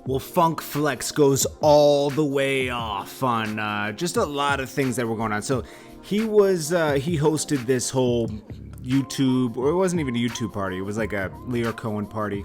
Well, Funk Flex goes all the way off on just a lot of things that were going on. So he hosted this whole YouTube, or it wasn't even a YouTube party. It was like a LYOR Cohen party.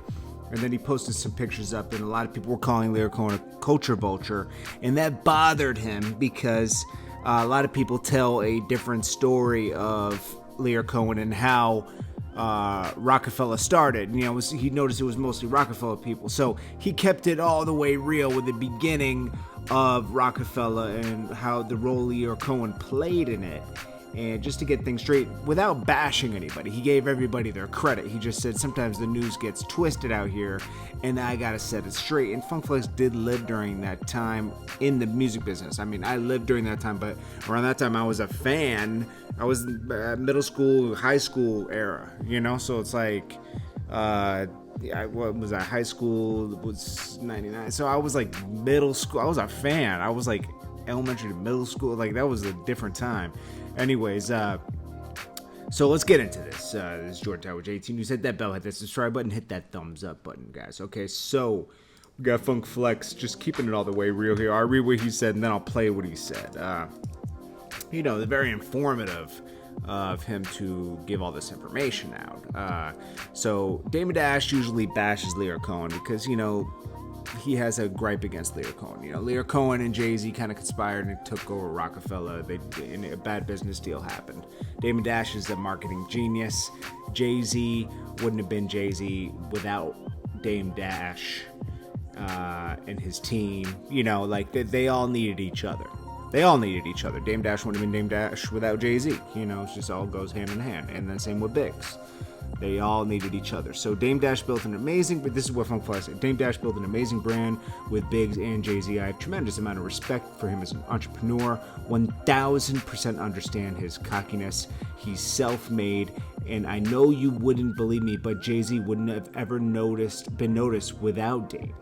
And then he posted some pictures up, and a lot of people were calling LYOR Cohen a culture vulture. And that bothered him because a lot of people tell a different story of LYOR Cohen and how ROCAFELLA started. You know, he noticed it was mostly ROCAFELLA people. So he kept it all the way real with the beginning of ROCAFELLA and how the role LYOR Cohen played in it. And just to get things straight, without bashing anybody, he gave everybody their credit. He just said sometimes the news gets twisted out here, and I gotta set it straight. And Funk Flex did live during that time in the music business. I mean, I lived during that time, but around that time I was a fan. I was middle school, high school era, you know? So it's like, what was that? High school was 99. So I was like middle school. I was a fan. I was like elementary to middle school. Like, that was a different time. Anyways, so let's get into this. This is Jordan Tower 18. Who's hit that bell, hit that subscribe button, hit that thumbs up button, guys. Okay, so we got Funk Flex just keeping it all the way real here. I'll read what he said, and then I'll play what he said. You know, very informative of him to give all this information out. So Damon Dash usually bashes LYOR Cohen because, you know, he has a gripe against LYOR Cohen. You know, LYOR Cohen and Jay-Z kind of conspired and took over ROCAFELLA. And a bad business deal happened. Damon Dash is a marketing genius. Jay-Z wouldn't have been Jay-Z without Dame Dash and his team. You know, like they all needed each other. They all needed each other. Dame Dash wouldn't have been Dame Dash without Jay-Z. You know, it just all goes hand in hand. And then same with Biggs. They all needed each other. So Dame Dash built an amazing, but this is what Funk Flex said. Dame Dash built an amazing brand with Biggs and Jay-Z. I have tremendous amount of respect for him as an entrepreneur. 1000% understand his cockiness. He's self-made, and I know you wouldn't believe me, but Jay-Z wouldn't have ever been noticed without Dame.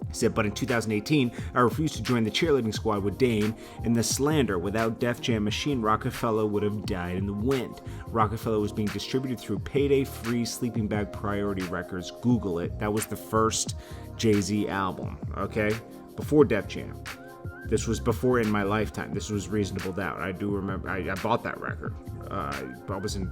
He said, but in 2018, I refused to join the cheerleading squad with Dame and the slander. Without Def Jam Machine, ROCAFELLA would have died in the wind. ROCAFELLA was being distributed through Payday Free Sleeping Bag Priority Records. Google it. That was the first Jay-Z album, okay? Before Def Jam. This was before In My Lifetime. This was Reasonable Doubt. I do remember. I bought that record. I wasn't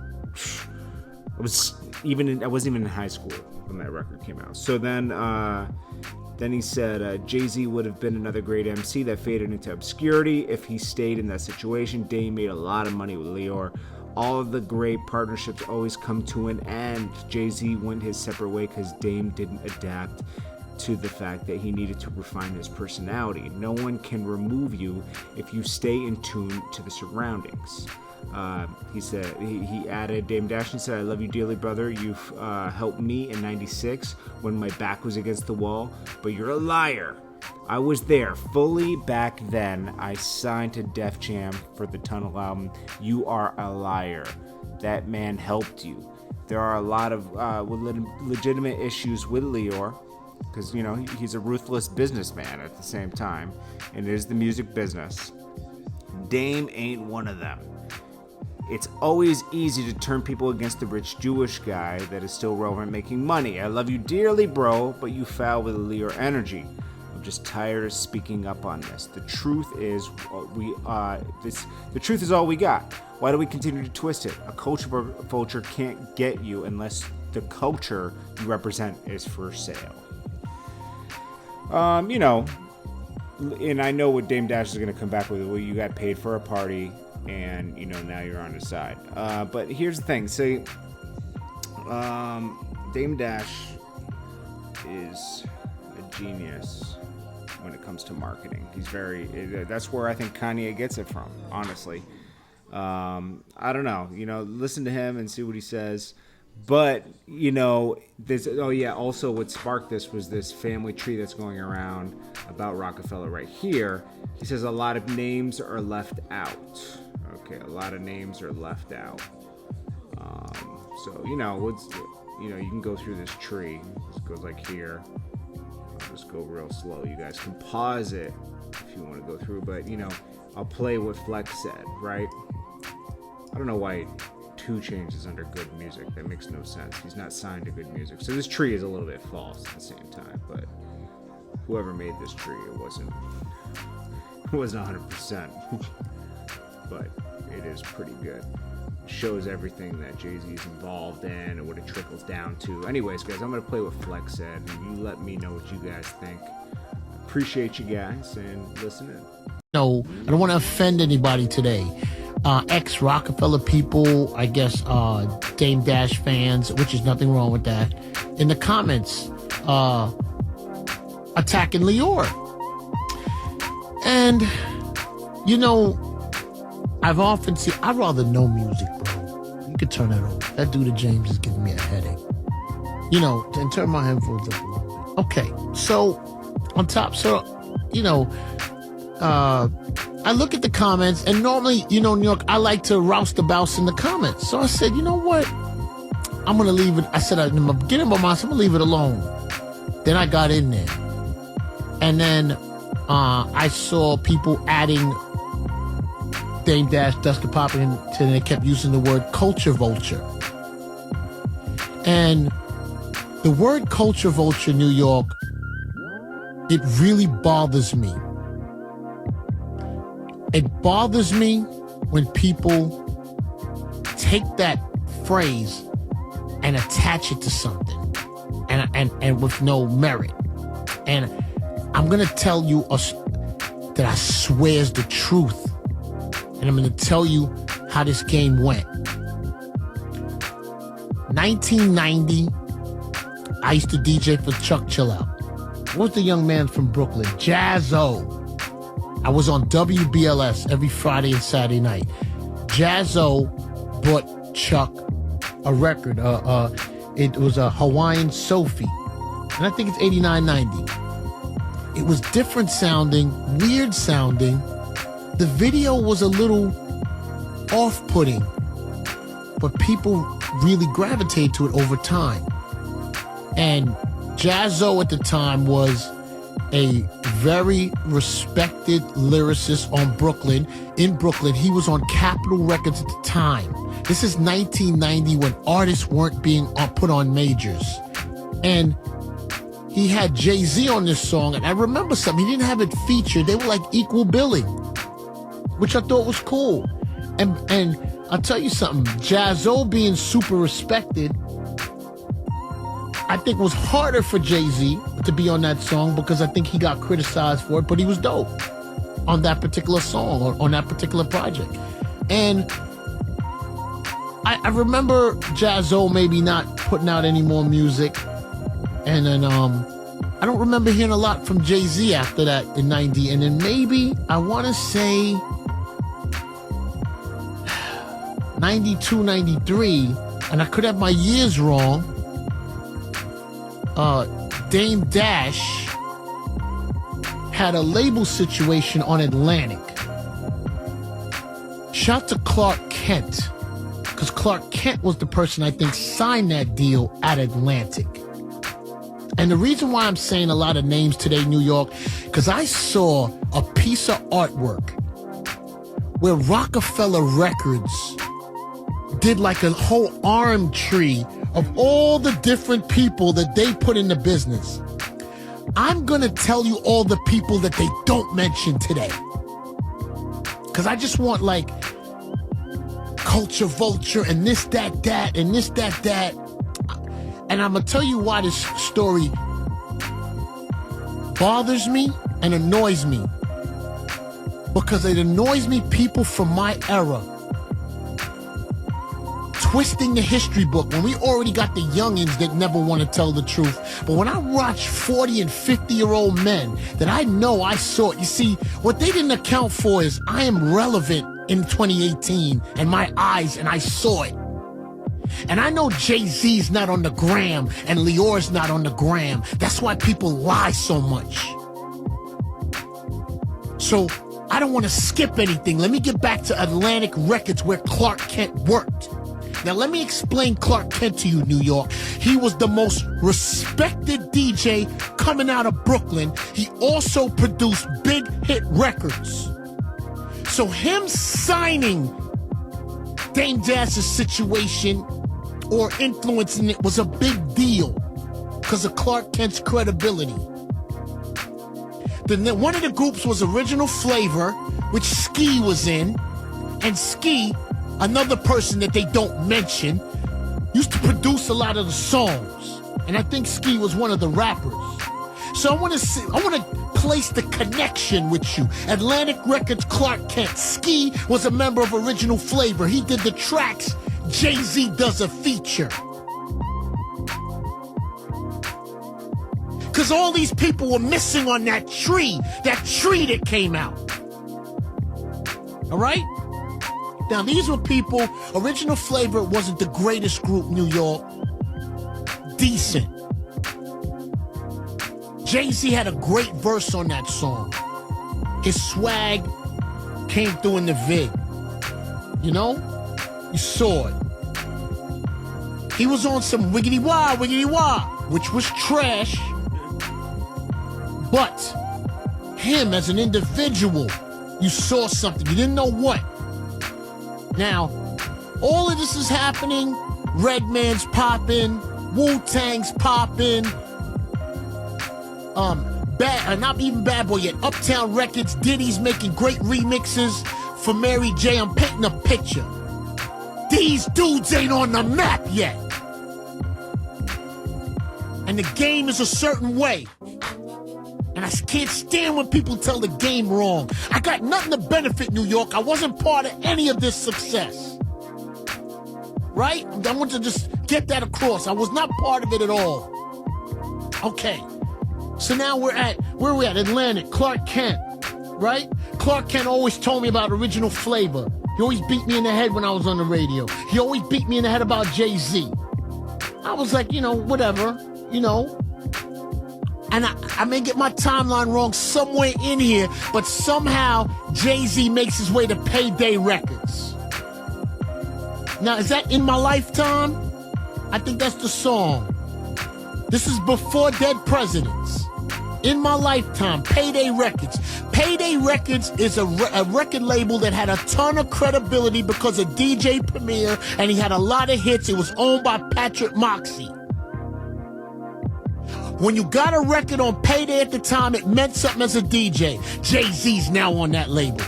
even in high school when that record came out. So then he said, Jay-Z would have been another great MC that faded into obscurity if he stayed in that situation. Dame made a lot of money with LYOR. All of the great partnerships always come to an end. Jay-Z went his separate way because Dame didn't adapt to the fact that he needed to refine his personality. No one can remove you if you stay in tune to the surroundings. He said, he added, Dame Dash and said, I love you dearly, brother. You've helped me in 96 when my back was against the wall, but you're a liar. I was there fully back then. I signed to Def Jam for the Tunnel album. You are a liar. That man helped you. There are a lot of legitimate issues with LYOR because, you know, he's a ruthless businessman at the same time, and it is the music business. Dame ain't one of them. It's always easy to turn people against the rich Jewish guy that is still relevant making money. I love you dearly, bro, but you foul with LYOR energy. I'm just tired of speaking up on this. The truth is, the truth is all we got. Why do we continue to twist it? A culture vulture can't get you unless the culture you represent is for sale. You know, and I know what Dame Dash is going to come back with. Well, you got paid for a party. And, you know, now you're on his side. But here's the thing. See, Dame Dash is a genius when it comes to marketing. That's where I think Kanye gets it from, honestly. I don't know. You know, listen to him and see what he says. But, you know, also what sparked this was this family tree that's going around about ROCAFELLA right here. He says a lot of names are left out. Okay, a lot of names are left out. So, you know, you can go through this tree. It goes like here. I'll just go real slow. You guys can pause it if you want to go through. But, you know, I'll play what Flex said, right? I don't know why 2 Chainz is under Good Music. That makes no sense. He's not signed to Good Music. So this tree is a little bit false at the same time. But whoever made this tree, it wasn't 100%, but it is pretty good. Shows everything that Jay-Z is involved in and what it trickles down to. Anyways, guys, I'm gonna play what Flex said, and you let me know what you guys think. Appreciate you guys, and listen in. No, I don't want to offend anybody today. Ex-ROCAFELLA people, I guess, Dame Dash fans, which is nothing wrong with that, in the comments, attacking LYOR. And, you know, I've often seen, I'd rather no music, bro. You could turn that over. That dude James is giving me a headache. You know, and turn my headphones up a little bit. Okay, so, on top, so, you know, I look at the comments, and normally, you know, New York, I like to roust the bouse in the comments. So I said, you know what? I'm going to leave it. I said, in the beginning of my mind, I'm going to leave it alone. Then I got in there. And then I saw people adding Dame Dash, Duska Poppin', and they kept using the word culture vulture. And the word culture vulture, New York, it really bothers me. It bothers me when people take that phrase and attach it to something and with no merit. And I'm going to tell you that I swear is the truth. And I'm going to tell you how this game went. 1990, I used to DJ for Chuck Chillout. What's the young man from Brooklyn? Jazzo. I was on WBLS every Friday and Saturday night. Jazzo bought Chuck a record. It was a Hawaiian Sophie. And I think it's 89.90. It was different sounding, weird sounding. The video was a little off-putting, but people really gravitated to it over time. And Jazzo at the time was a very respected lyricist in Brooklyn. He was on Capitol Records at the time. This is 1990 when artists weren't being put on majors. And he had Jay-Z on this song, and I remember something. He didn't have it featured. They were like equal billing, which I thought was cool. And I'll tell you something, Jazzo being super respected, I think was harder for Jay-Z to be on that song because I think he got criticized for it, but he was dope on that particular song or on that particular project. And I remember Jazzo maybe not putting out any more music. And then I don't remember hearing a lot from Jay-Z after that in 90. And then maybe, I want to say 92, 93, and I could have my years wrong, Dame Dash had a label situation on Atlantic. Shout to Clark Kent, because Clark Kent was the person I think signed that deal at Atlantic. And the reason why I'm saying a lot of names today, New York, because I saw a piece of artwork where ROCAFELLA Records did like a whole arm tree of all the different people that they put in the business. I'm going to tell you all the people that they don't mention today. Because I just want like culture vulture and this, that, that, and this, that, that. And I'm going to tell you why this story bothers me and annoys me. Because it annoys me people from my era twisting the history book when we already got the youngins that never want to tell the truth. But when I watch 40 and 50-year-old men that I know I saw it, you see, what they didn't account for is I am relevant in 2018 and my eyes, and I saw it. And I know Jay-Z's not on the gram and LYOR's not on the gram. That's why people lie so much. So I don't want to skip anything. Let me get back to Atlantic Records where Clark Kent worked. Now, let me explain Clark Kent to you, New York. He was the most respected DJ coming out of Brooklyn. He also produced big hit records. So him signing Dame Dash's situation or influencing it was a big deal because of Clark Kent's credibility. One of the groups was Original Flavor, which Ski was in. And Ski, another person that they don't mention, used to produce a lot of the songs. And I think Ski was one of the rappers. So I want to place the connection with you. Atlantic Records, Clark Kent. Ski was a member of Original Flavor. He did the tracks. Jay-Z does a feature. Because all these people were missing on that tree that came out. All right? Now, these were people, Original Flavor wasn't the greatest group, New York. Decent. Jay-Z had a great verse on that song. His swag came through in the vid. You know? You saw it. He was on some wiggity wah, which was trash. But him as an individual, you saw something. You didn't know what. Now, all of this is happening. Redman's popping, Wu-Tang's popping. Not even Bad Boy yet. Uptown Records, Diddy's making great remixes for Mary J. I'm painting a picture. These dudes ain't on the map yet. And the game is a certain way. And I can't stand when people tell the game wrong. I got nothing to benefit New York. I wasn't part of any of this success. Right? I want to just get that across. I was not part of it at all. Okay. So now where are we at? Atlantic, Clark Kent. Right? Clark Kent always told me about Original Flavor. He always beat me in the head when I was on the radio. He always beat me in the head about Jay-Z. I was like, whatever, And I may get my timeline wrong somewhere in here, but somehow Jay-Z makes his way to Payday Records. Now, is that In My Lifetime? I think that's the song. This is before Dead Presidents. In My Lifetime, Payday Records. Payday Records is a record label that had a ton of credibility because of DJ Premier, and he had a lot of hits. It was owned by Patrick Moxie. When you got a record on Payday at the time, it meant something as a DJ. Jay-Z's now on that label.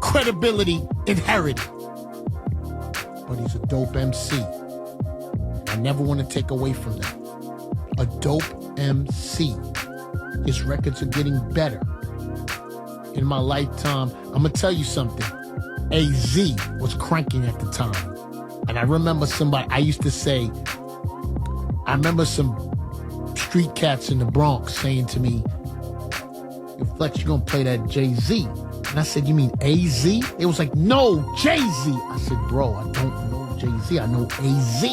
Credibility inherited. But he's a dope MC. I never want to take away from that. A dope MC. His records are getting better. In My Lifetime, I'm going to tell you something. AZ was cranking at the time. And I remember I remember some street cats in the Bronx saying to me, Flex, you gonna play that Jay-Z? And I said, you mean AZ? It was like, no, Jay-Z. I said, bro, I don't know Jay-Z, I know AZ.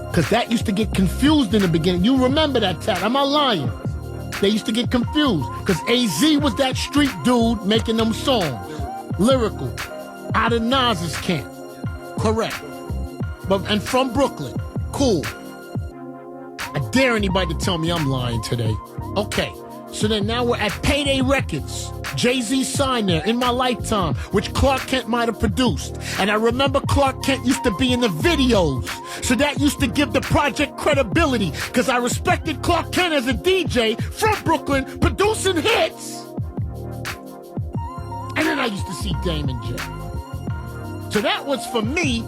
Because that used to get confused in the beginning. You remember that, Tat? Am I lying? They used to get confused. Because AZ was that street dude making them songs. Lyrical. Out of Nas's camp. Correct. And from Brooklyn. Cool. I dare anybody to tell me I'm lying today. Okay, so then now we're at Payday Records. Jay-Z signed there, In My Lifetime, which Clark Kent might have produced. And I remember Clark Kent used to be in the videos. So that used to give the project credibility, because I respected Clark Kent as a DJ from Brooklyn, producing hits. And then I used to see Damon J. So that was, for me,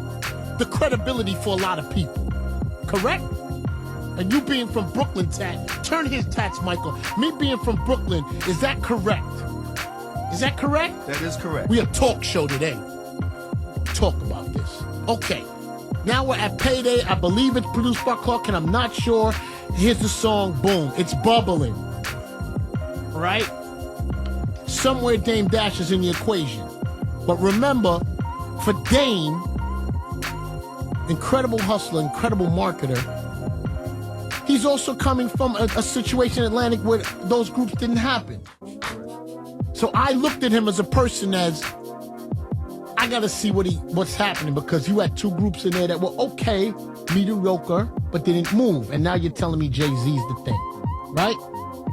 the credibility for a lot of people. Correct? And you being from Brooklyn, Tat, turn his tats, Michael. Me being from Brooklyn, is that correct? Is that correct? That is correct. We a talk show today. Talk about this. Okay. Now we're at Payday. I believe it's produced by Clark, and I'm not sure. Here's the song. Boom. It's bubbling. Right? Somewhere Dame Dash is in the equation. But remember, for Dame, incredible hustler, incredible marketer, he's also coming from a situation in Atlantic where those groups didn't happen. So I looked at him as a person as, I gotta see what's happening, because you had two groups in there that were okay, mediocre, but they didn't move. And now you're telling me Jay-Z's the thing, right?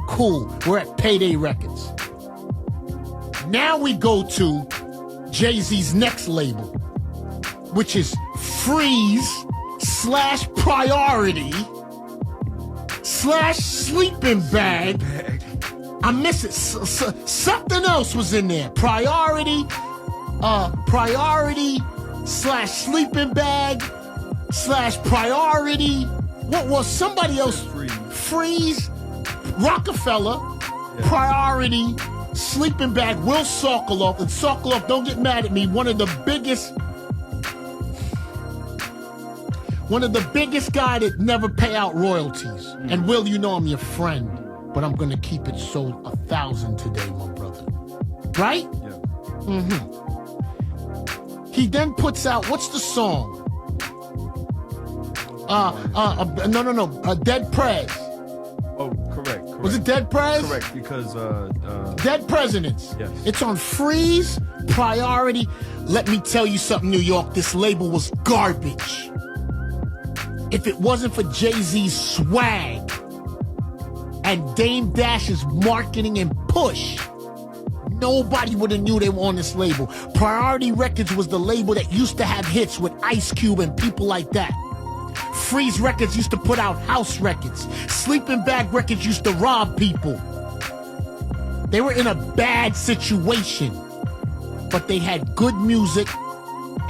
Cool, we're at Payday Records. Now we go to Jay-Z's next label, which is Freeze /Priority slash sleeping bag. I'm missing something else was in there. Priority slash sleeping bag slash priority. What was somebody else? Freeze. ROCAFELLA. Yeah. Priority. Sleeping bag. Will Sokolov. And Sokolov, don't get mad at me. One of the biggest guy that never pay out royalties. And Will, you know I'm your friend, but I'm gonna keep it sold 1,000 today, my brother. Right? Yeah. Mm-hmm. He then puts out, what's the song? Dead Prez. Oh, correct. Was it Dead Prez? Correct, because Dead Presidents. Yes. It's on Freeze, Priority. Let me tell you something, New York. This label was garbage. If it wasn't for Jay-Z's swag and Dame Dash's marketing and push, nobody would have knew they were on this label. Priority Records was the label that used to have hits with Ice Cube and people like that. Freeze Records used to put out house records. Sleeping Bag Records used to rob people. They were in a bad situation, but they had good music,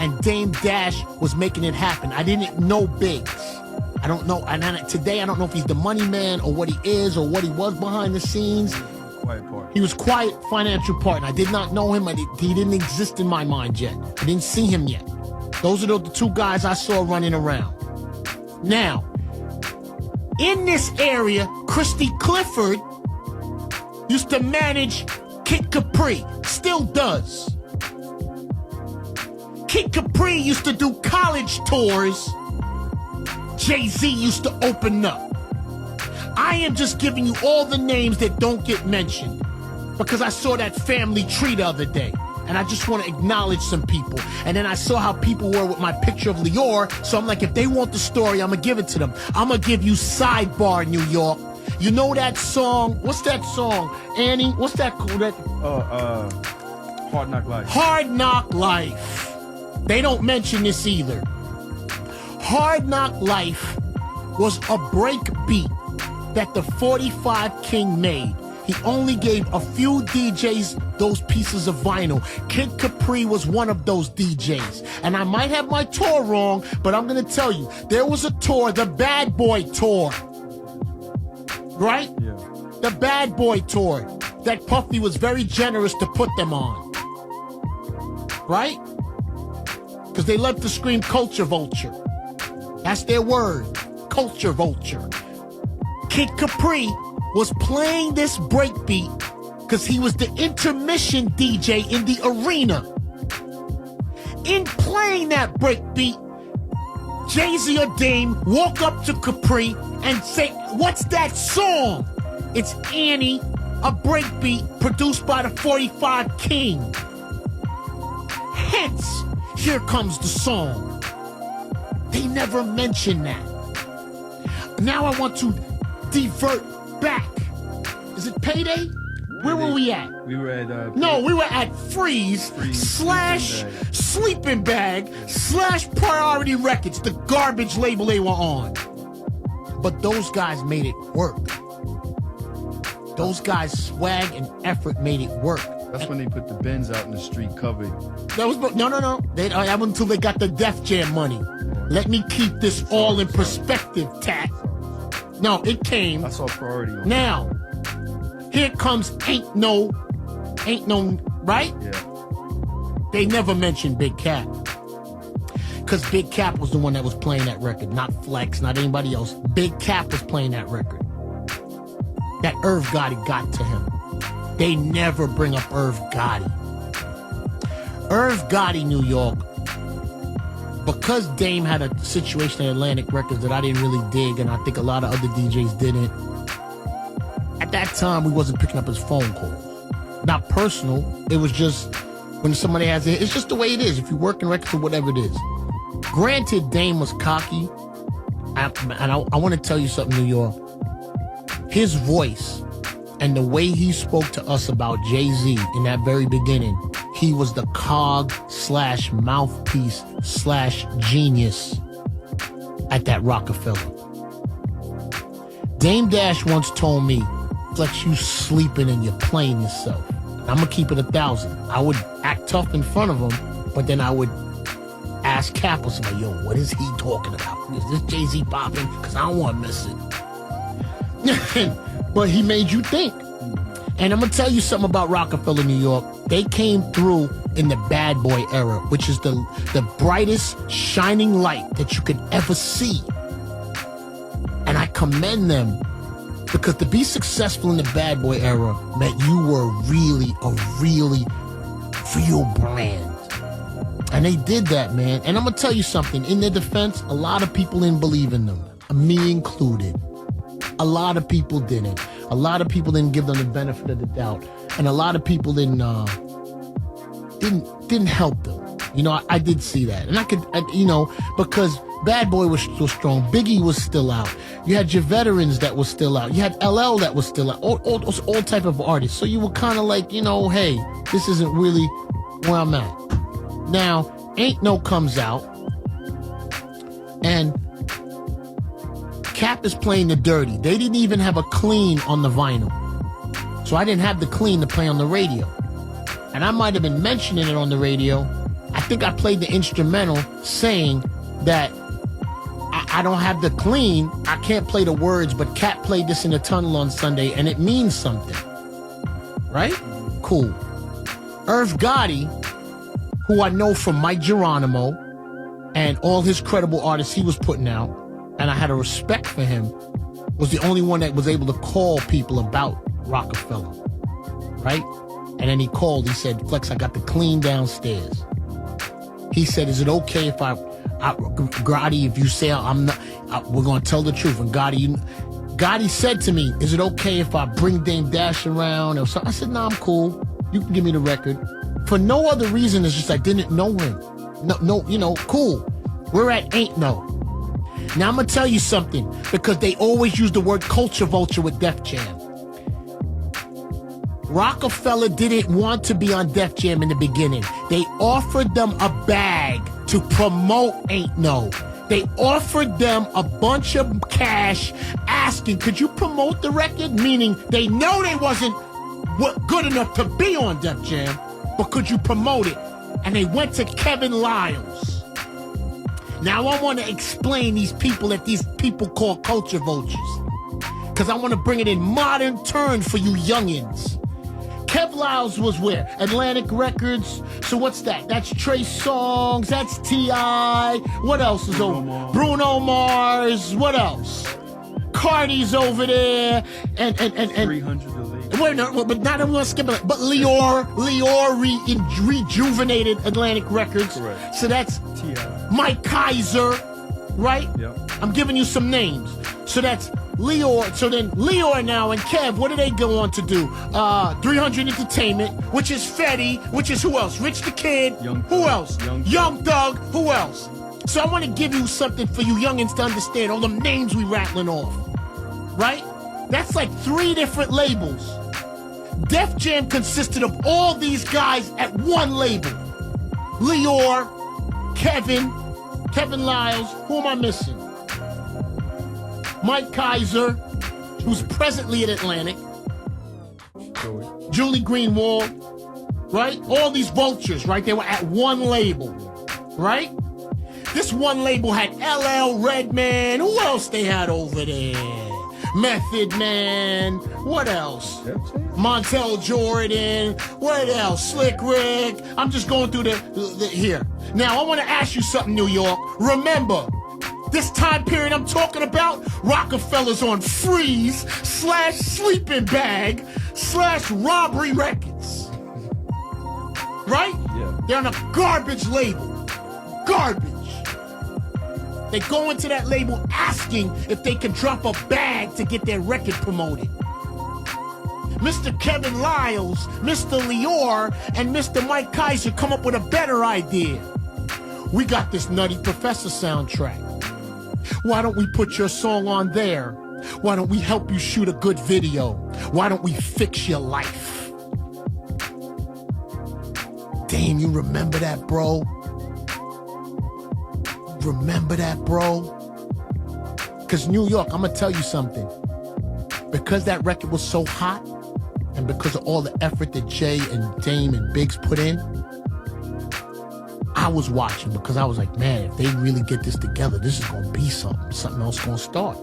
and Dame Dash was making it happen. I didn't know Biggs. I don't know. And today, I don't know if he's the money man or what he is or what he was behind the scenes. Quiet part. He was quiet financial partner. I did not know him. He didn't exist in my mind yet. I didn't see him yet. Those are the two guys I saw running around. Now, in this area, Christy Clifford used to manage Kid Capri, still does. Kid Capri used to do college tours. Jay-Z used to open up. I am just giving you all the names that don't get mentioned because I saw that family tree the other day. And I just want to acknowledge some people. And then I saw how people were with my picture of LYOR. So I'm like, if they want the story, I'm going to give it to them. I'm going to give you Sidebar, New York. You know that song? What's that song? Annie, what's that called? Hard Knock Life. Hard Knock Life. They don't mention this either. Hard Knock Life was a break beat that the 45 King made. He only gave a few DJs those pieces of vinyl. Kid Capri was one of those DJs. And I might have my tour wrong, but I'm going to tell you, there was a tour, the Bad Boy Tour. Right? Yeah. The Bad Boy Tour that Puffy was very generous to put them on. Right? Because they love to scream culture vulture. That's their word. Culture vulture. Kid Capri was playing this breakbeat because he was the intermission DJ in the arena. In playing that breakbeat, Jay-Z or Dame walk up to Capri and say, "What's that song?" It's Annie, a breakbeat produced by the 45 King. Hence, here comes the song. They never mention that. Now I want to divert back. Is it Payday? Where were we at? We were at No, we were at Freeze slash Sleeping Bag slash Priority Records, the garbage label they were on. But those guys made it work. Those guys' swag and effort made it work. That's when they put the Benz out in the street covered. That was no. That wasn't until they got the Def Jam money. Let me keep this all in perspective, Tat. No, it came. I saw Priority on Now, here comes Ain't No, right? Yeah. They never mentioned Big Cap. Because Big Cap was the one that was playing that record, not Flex, not anybody else. Big Cap was playing that record. That Irv Gotti got to him. They never bring up Irv Gotti. Irv Gotti, New York, because Dame had a situation at Atlantic Records that I didn't really dig, and I think a lot of other DJs didn't. At that time, we wasn't picking up his phone calls. Not personal. It was just when somebody has it. It's just the way it is. If you work in records or whatever it is. Granted, Dame was cocky. I want to tell you something, New York. His voice and the way he spoke to us about Jay-Z in that very beginning, he was the cog slash mouthpiece slash genius at that ROCAFELLA. Dame Dash once told me, Flex, you sleeping and you're playing yourself. I'm gonna keep it 1,000. I would act tough in front of him, but then I would ask Capos, like, yo, what is he talking about? Is this Jay-Z popping? Because I don't want to miss it. But he made you think. And I'm gonna tell you something about Rockefeller, New York. They came through in the bad boy era, which is the brightest shining light that you could ever see. And I commend them, because to be successful in the bad boy era meant you were really a really real brand. And they did that, man. And I'm going to tell you something. In their defense, a lot of people didn't believe in them, me included. A lot of people didn't. A lot of people didn't give them the benefit of the doubt. And a lot of people didn't help them. You know, I did see that. And because Bad Boy was still strong. Biggie was still out. You had your veterans that was still out. You had LL that was still out. All type of artists. So you were kind of like, hey, this isn't really where I'm at. Now, Ain't No comes out, and Cap is playing the dirty. They didn't even have a clean on the vinyl. So I didn't have the clean to play on the radio. And I might have been mentioning it on the radio. I think I played the instrumental saying that I don't have the clean. I can't play the words, but Cap played this in the tunnel on Sunday, and it means something. Right? Cool. Irv Gotti, who I know from Mike Geronimo and all his credible artists he was putting out, and I had a respect for him, was the only one that was able to call people about Rockefeller, right? And then he called, he said, Flex, I got the clean downstairs. He said, is it okay if Gotti, if you say I'm not, we're going to tell the truth. And Gotti said to me, is it okay if I bring Dame Dash around or something? I said, nah, I'm cool. You can give me the record. For no other reason, it's just I didn't know him. No, cool. We're at Ain't No. Now I'm gonna tell you something, because they always use the word culture vulture with Def Jam. Rockefeller didn't want to be on Def Jam in the beginning. They offered them a bag to promote Ain't No. They offered them a bunch of cash asking, could you promote the record? Meaning they know they wasn't good enough to be on Def Jam, but could you promote it? And they went to Kevin Lyles. Now I want to explain these people that these people call culture vultures, because I want to bring it in modern terms for you youngins. Kev Lyles was where? Atlantic Records. So what's that? That's Trey Songz. That's T.I. What else is over? Bruno Mars. What else? Cardi's over there. And 300 Wait, no, but not I'm gonna skip it. But LYOR rejuvenated Atlantic Records. Correct. So that's T.I. Mike Kaiser, right? Yep. I'm giving you some names. So that's LYOR. So then LYOR now and Kev, what do they go on to do? 300 Entertainment, which is Fetty, which is who else? Rich the Kid. Who else? Young Thug. Who else? So I want to give you something for you youngins to understand all the names we rattling off, right? That's like 3 different labels. Def Jam consisted of all these guys at one label. LYOR, Kevin Lyles, who am I missing? Mike Kaiser, who's presently at Atlantic. Julie Greenwald, right? All these vultures, right? They were at one label, right? This one label had LL, Redman. Who else they had over there? Method Man. What else? Montel Jordan. What else? Slick Rick. I'm just going through the here. Now, I want to ask you something, New York. Remember, this time period I'm talking about, Rockefeller's on freeze/sleeping bag /robbery records. Right? Yeah. They're on a garbage label. Garbage. They go into that label asking if they can drop a bag to get their record promoted. Mr. Kevin Lyles, Mr. LYOR, and Mr. Mike Kaiser come up with a better idea. We got this Nutty Professor soundtrack. Why don't we put your song on there? Why don't we help you shoot a good video? Why don't we fix your life? Damn, you remember that, bro? Remember that, bro? Because New York, I'm going to tell you something. because that record was so hot, and because of all the effort that Jay and Dame and Biggs put in, I was watching because I was like, man, if they really get this together, this is gonna be something. Something else gonna start.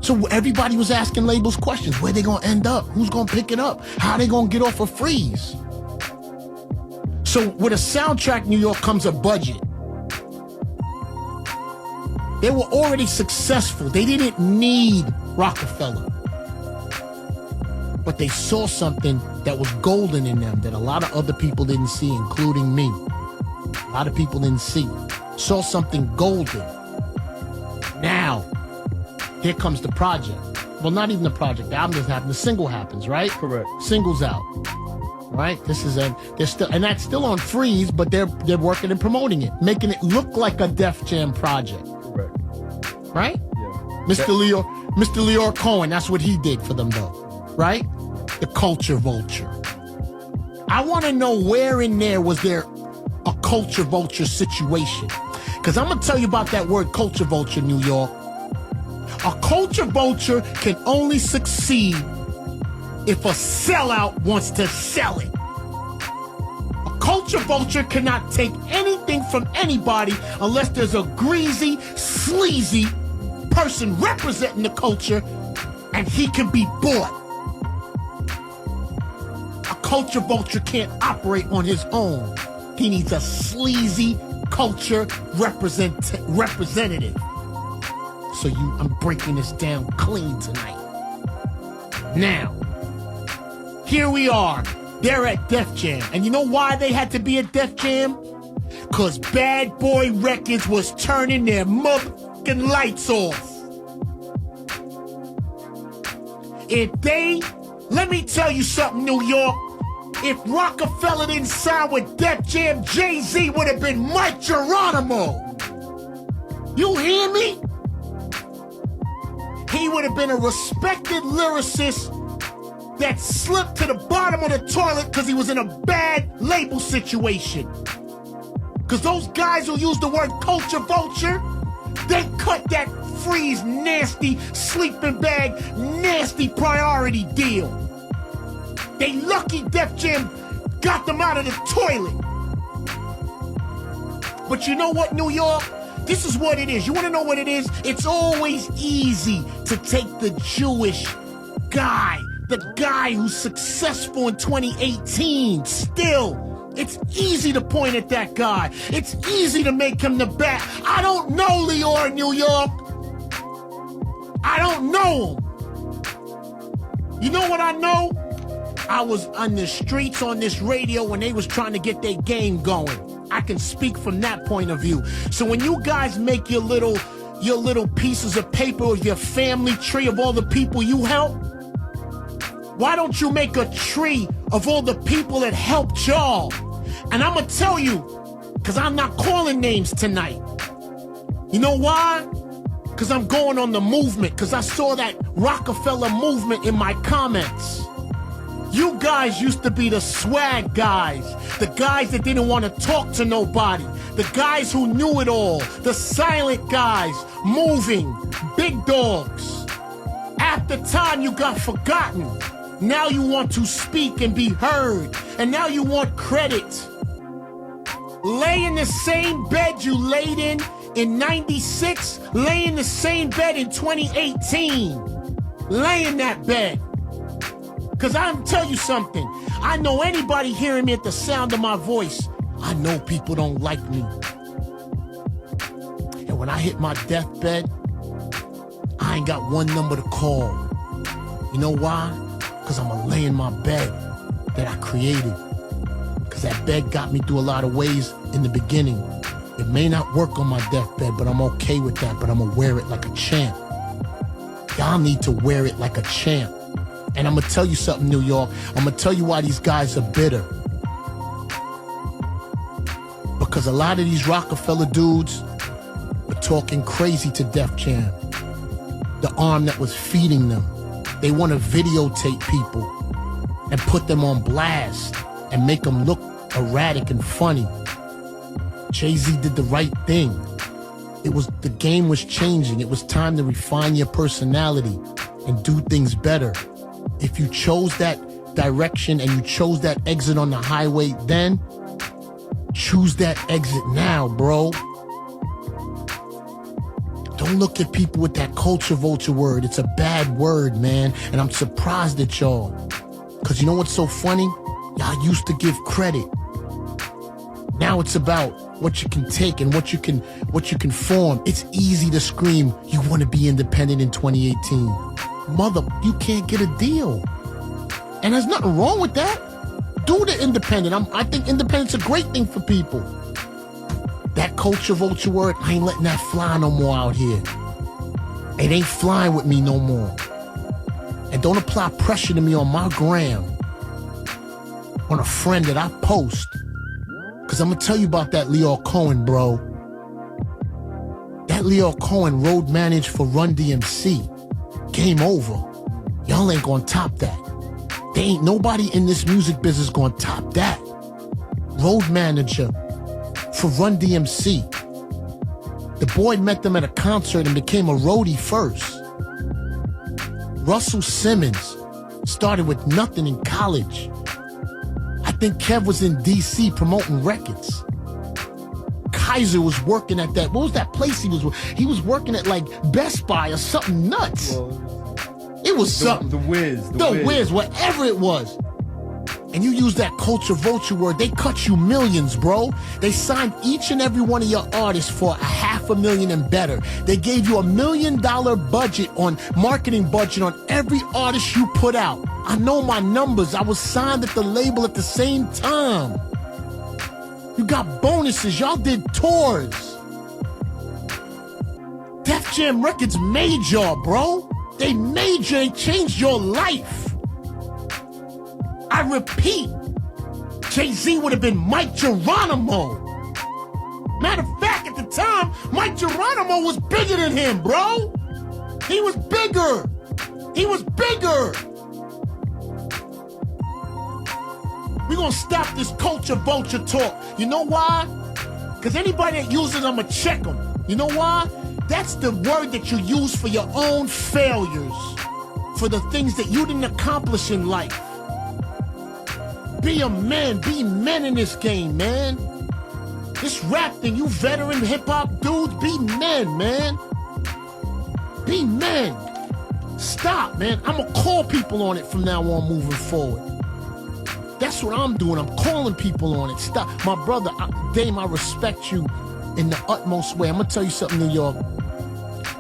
So everybody was asking labels questions. Where they gonna end up? Who's gonna pick it up? How they gonna get off a freeze? So with a soundtrack, New York, comes a budget. They were already successful. They didn't need ROCAFELLA. But they saw something that was golden in them that a lot of other people didn't see, including me. A lot of people didn't see. Saw something golden. Now, here comes the project. Well, not even the project. The album doesn't happen. The single happens, right? Correct. Single's out. Right? They're still, and that's still on freeze, but they're working and promoting it, making it look like a Def Jam project. Correct. Right? Yeah. Mr. LYOR Cohen, that's what he did for them though. Right? The culture vulture. I want to know where in there was there a culture vulture situation. Because I'm going to tell you about that word culture vulture, New York. A culture vulture can only succeed if a sellout wants to sell it. A culture vulture cannot take anything from anybody unless there's a greasy, sleazy person representing the culture and he can be bought. A culture vulture can't operate on his own. He needs a sleazy culture representative. So I'm breaking this down clean tonight. Now, here we are. They're at Def Jam. And you know why they had to be at Def Jam? Because Bad Boy Records was turning their motherfucking lights off. Let me tell you something, New York. If ROCAFELLA didn't sign with Def Jam, Jay-Z would have been Mike Geronimo. You hear me? He would have been a respected lyricist that slipped to the bottom of the toilet because he was in a bad label situation. Because those guys who use the word culture vulture, they cut that freeze nasty sleeping bag nasty priority deal. They lucky Def Jam got them out of the toilet. But you know what, New York? This is what it is. You want to know what it is? It's always easy to take the Jewish guy, the guy who's successful in 2018 still. It's easy to point at that guy. It's easy to make him the bat. I don't know LYOR New York. I don't know him. You know what I know? I was on the streets on this radio when they was trying to get their game going. I can speak from that point of view. So when you guys make your little pieces of paper with your family tree of all the people you help, why don't you make a tree of all the people that helped y'all? And I'm gonna tell you, because I'm not calling names tonight. You know why? Because I'm going on the movement, because I saw that ROCAFELLA movement in my comments. You guys used to be the swag guys, the guys that didn't want to talk to nobody, the guys who knew it all, the silent guys, moving, big dogs. After time, you got forgotten. Now you want to speak and be heard, and now you want credit. Lay in the same bed you laid in 96, lay in the same bed in 2018. Lay in that bed. Because I'm tell you something. I know anybody hearing me at the sound of my voice, I know people don't like me. And when I hit my deathbed, I ain't got one number to call. You know why? Because I'm going to lay in my bed that I created. Because that bed got me through a lot of ways in the beginning. It may not work on my deathbed, but I'm okay with that. But I'm going to wear it like a champ. Y'all need to wear it like a champ. And I'm going to tell you something, New York. I'm going to tell you why these guys are bitter. Because a lot of these ROCAFELLA dudes were talking crazy to Def Jam. The arm that was feeding them. They want to videotape people and put them on blast and make them look erratic and funny. Jay-Z did the right thing. The game was changing. It was time to refine your personality. and do things better. If you chose that direction and you chose that exit on the highway then, choose that exit now, bro. Don't look at people with that culture vulture word. It's a bad word, man. And I'm surprised at y'all. Because you know what's so funny? Y'all used to give credit. Now it's about what you can take and what you can form. It's easy to scream, you want to be independent in 2018. Mother, you can't get a deal. And there's nothing wrong with that. Do the independent. I think independent's a great thing for people. That culture vulture word, I ain't letting that fly no more out here. It ain't flying with me no more. And don't apply pressure to me on my gram, on a friend that I post. Because I'm going to tell you about that LYOR Cohen, bro. That LYOR Cohen road managed for Run DMC. Game over. Y'all ain't going to top that. There ain't nobody in this music business going to top that. Road manager for Run DMC. The boy met them at a concert and became a roadie first. Russell Simmons started with nothing in college. I think Kev was in DC promoting records. Kaiser was working at that, what was that place he was? He was working at like Best Buy or something nuts. It was something. The Wiz, whatever it was. And you use that culture vulture word, they cut you millions, bro. They signed each and every one of your artists for $500,000 and better. They gave you $1 million marketing budget on every artist you put out. I know my numbers. I was signed at the label at the same time. You got bonuses. Y'all did tours. Def Jam Records made y'all, bro. They made you and changed your life. I repeat, Jay-Z would have been Mike Geronimo. Matter of fact, at the time, Mike Geronimo was bigger than him, bro. He was bigger. He was bigger. We're gonna stop this culture vulture talk. You know why? Because anybody that uses them, I'ma check them. You know why? That's the word that you use for your own failures, for the things that you didn't accomplish in life. Be a man, be men in this game, man. This rap thing, you veteran hip-hop dudes, be men, man. Be men. Stop, man. I'ma call people on it from now on moving forward. That's what I'm doing. I'm calling people on it. Stop. My brother, Dame, I respect you in the utmost way. I'm gonna tell you something, New York.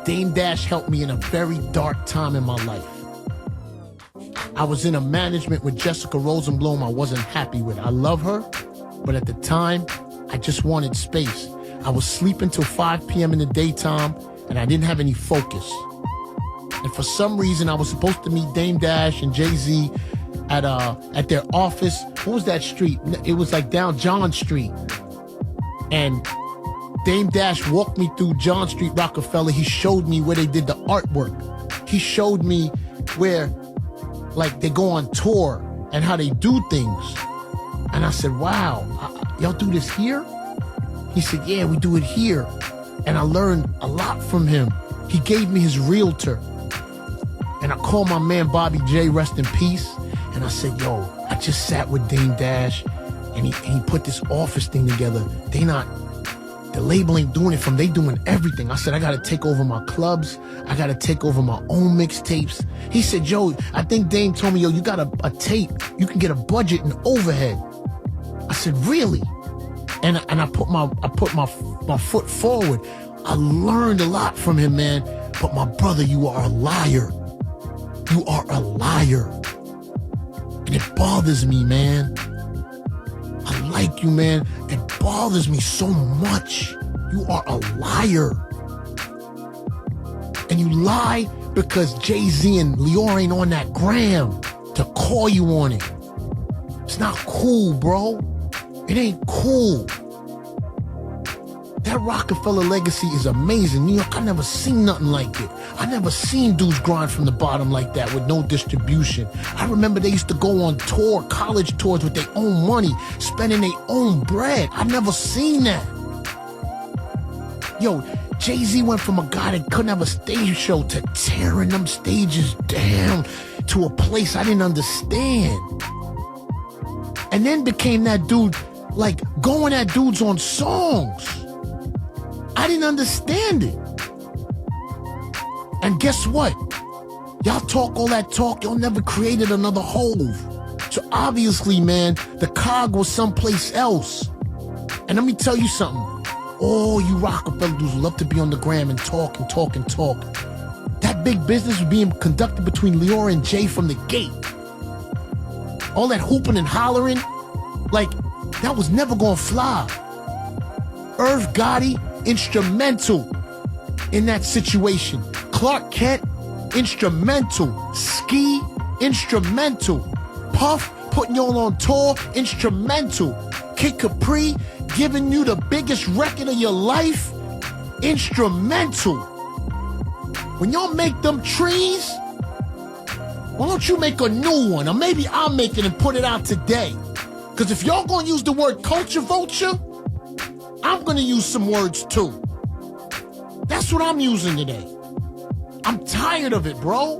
Dame Dash helped me in a very dark time in my life. I was in a management with Jessica Rosenblum I wasn't happy with. I love her, but at the time, I just wanted space. I was sleeping till 5 p.m. in the daytime, and I didn't have any focus. And for some reason, I was supposed to meet Dame Dash and Jay-Z at their office. What was that street? It was like down John Street. And Dame Dash walked me through John Street, ROCAFELLA. He showed me where they did the artwork. He showed me where, like, they go on tour and how they do things. And I said, wow, y'all do this here? He said, yeah, we do it here. And I learned a lot from him. He gave me his realtor. And I called my man Bobby J, rest in peace. And I said, yo, I just sat with Dame Dash and he put this office thing together. The label ain't doing it from, they doing everything. I said, I gotta take over my clubs. I gotta take over my own mixtapes. He said, yo, I think Dame told me, yo, you got a tape. You can get a budget and overhead. I said, really? And I put my foot forward. I learned a lot from him, man. But my brother, you are a liar. You are a liar. And it bothers me, man. I like you, man. It bothers me so much. You are a liar. And you lie because Jay-Z and LYOR ain't on that gram to call you on it. It's not cool, bro. It ain't cool. That ROCAFELLA legacy is amazing. New York, I never seen nothing like it. I never seen dudes grind from the bottom like that with no distribution. I remember they used to go on tour, college tours with their own money, spending their own bread. I never seen that. Yo, Jay-Z went from a guy that couldn't have a stage show to tearing them stages down to a place I didn't understand. And then became that dude, like going at dudes on songs. I didn't understand it. And guess what? Y'all talk all that talk, y'all never created another Hove. So obviously, man, the cog was someplace else. And let me tell you something. All you Rockefeller dudes love to be on the gram and talk and talk and talk. That big business was being conducted between LYOR and Jay from the gate. All that hooping and hollering, like, that was never gonna fly. Irv Gotti, instrumental in that situation. Clark Kent, instrumental. Ski, instrumental. Puff, putting y'all on tour, instrumental. Kid Capri, giving you the biggest record of your life, instrumental. When y'all make them trees, why don't you make a new one? Or maybe I'll make it and put it out today. Because if y'all gonna use the word culture vulture, I'm gonna use some words too. That's what I'm using today. I'm tired of it, bro.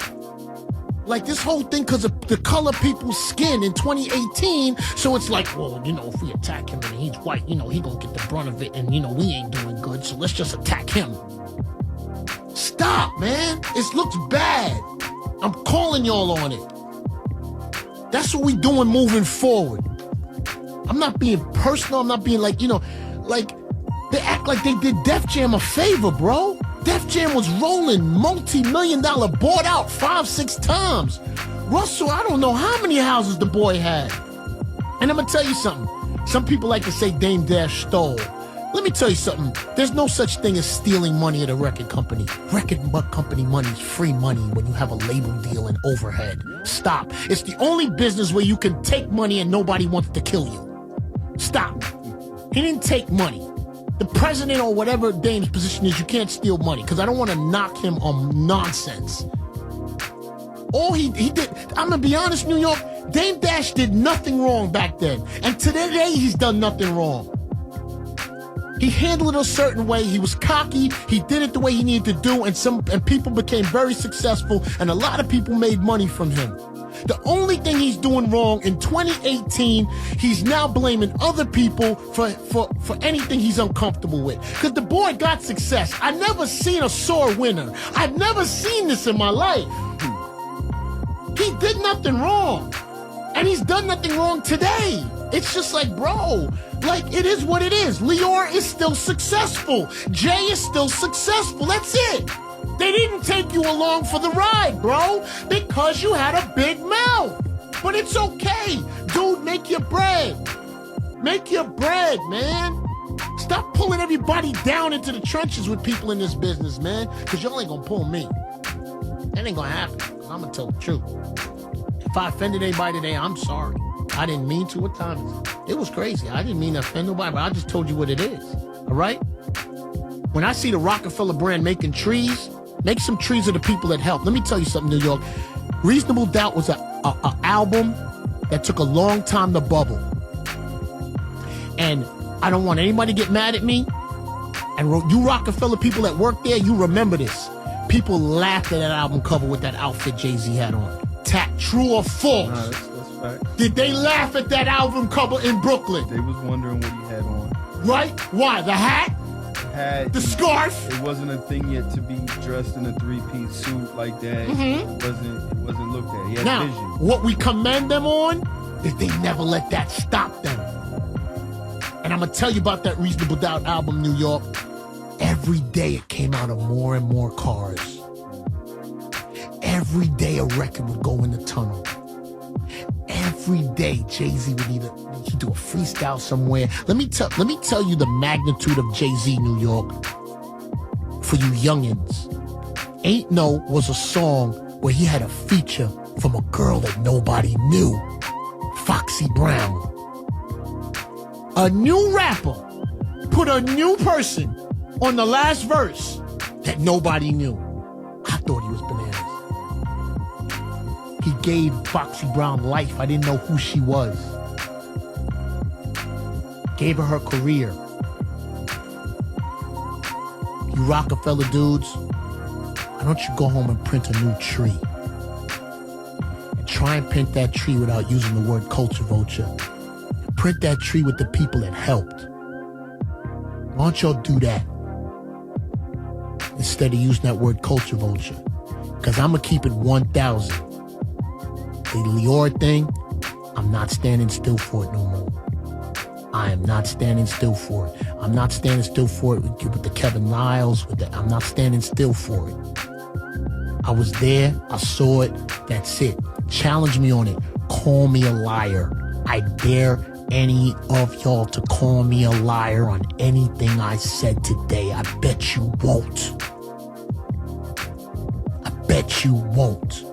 Like this whole thing because of the color people's skin in 2018. So it's like, well, you know, if we attack him and he's white, you know, he gonna get the brunt of it. And, you know, we ain't doing good. So let's just attack him. Stop, man. It looks bad. I'm calling y'all on it. That's what we doing moving forward. I'm not being personal. I'm not being like, you know, like they act like they did Def Jam a favor, bro. Def Jam was rolling multi-million-dollar bought out 5-6 times. Russell, I don't know how many houses the boy had. And I'm gonna tell you something. Some people like to say Dame Dash stole. Let me tell you something. There's no such thing as stealing money at a record company. Record company money is free money when you have a label deal and overhead. Stop. It's the only business where you can take money and nobody wants to kill you. Stop. He didn't take money. The president or whatever Dame's position is, you can't steal money because I don't want to knock him on nonsense. All he did, I'm going to be honest, New York, Dame Dash did nothing wrong back then. And to today, he's done nothing wrong. He handled it a certain way. He was cocky. He did it the way he needed to do. And people became very successful. And a lot of people made money from him. The only thing he's doing wrong in 2018, he's now blaming other people for anything he's uncomfortable with. Because the boy got success. I never seen a sore winner. I've never seen this in my life. He did nothing wrong. And he's done nothing wrong today. It's just like, bro, like, it is what it is. LYOR is still successful. Jay is still successful. That's it. They didn't take you along for the ride, bro, because you had a big mouth. But it's okay. Dude, make your bread. Make your bread, man. Stop pulling everybody down into the trenches with people in this business, man, because y'all ain't gonna pull me. That ain't gonna happen. I'm gonna tell the truth. If I offended anybody today, I'm sorry. I didn't mean to. What time is it? It was crazy. I didn't mean to offend nobody, but I just told you what it is. All right? When I see the Rockefeller brand making trees, make some trees of the people that help. Let me tell you something, New York. Reasonable Doubt was a album that took a long time to bubble. And I don't want anybody to get mad at me. And you Rockefeller people that work there, you remember this. People laughed at that album cover with that outfit Jay-Z had on. True or false? Nah, that's fact. Did they laugh at that album cover in Brooklyn? They was wondering what he had on. Right? Why? The hat? The scarf? It wasn't a thing yet to be dressed in a three-piece suit like that. Mm-hmm. It wasn't looked at. He had now, vision. what we commend them on is they never let that stop them. And I'm going to tell you about that Reasonable Doubt album, New York. Every day it came out of more and more cars. Every day a record would go in the tunnel. Every day Jay-Z would he'd do a freestyle somewhere. Let me tell you the magnitude of Jay-Z, New York. For you youngins. Ain't No was a song where he had a feature from a girl that nobody knew. Foxy Brown. A new rapper put a new person on the last verse that nobody knew. I thought he was bananas. He gave Foxy Brown life. I didn't know who she was. Gave her career. You You Rockefeller dudes, why don't you go home and print a new tree? And try and print that tree without using the word culture vulture. And print that tree with the people that helped. Why don't y'all do that? Instead of using that word culture vulture. Because I'm going to keep it 1,000. The LYOR thing, I'm not standing still for it no more. I am not standing still for it. I'm not standing still for it with the Kevin Lyles. I'm not standing still for it. I was there. I saw it. That's it. Challenge me on it. Call me a liar. I dare any of y'all to call me a liar on anything I said today. I bet you won't. I bet you won't.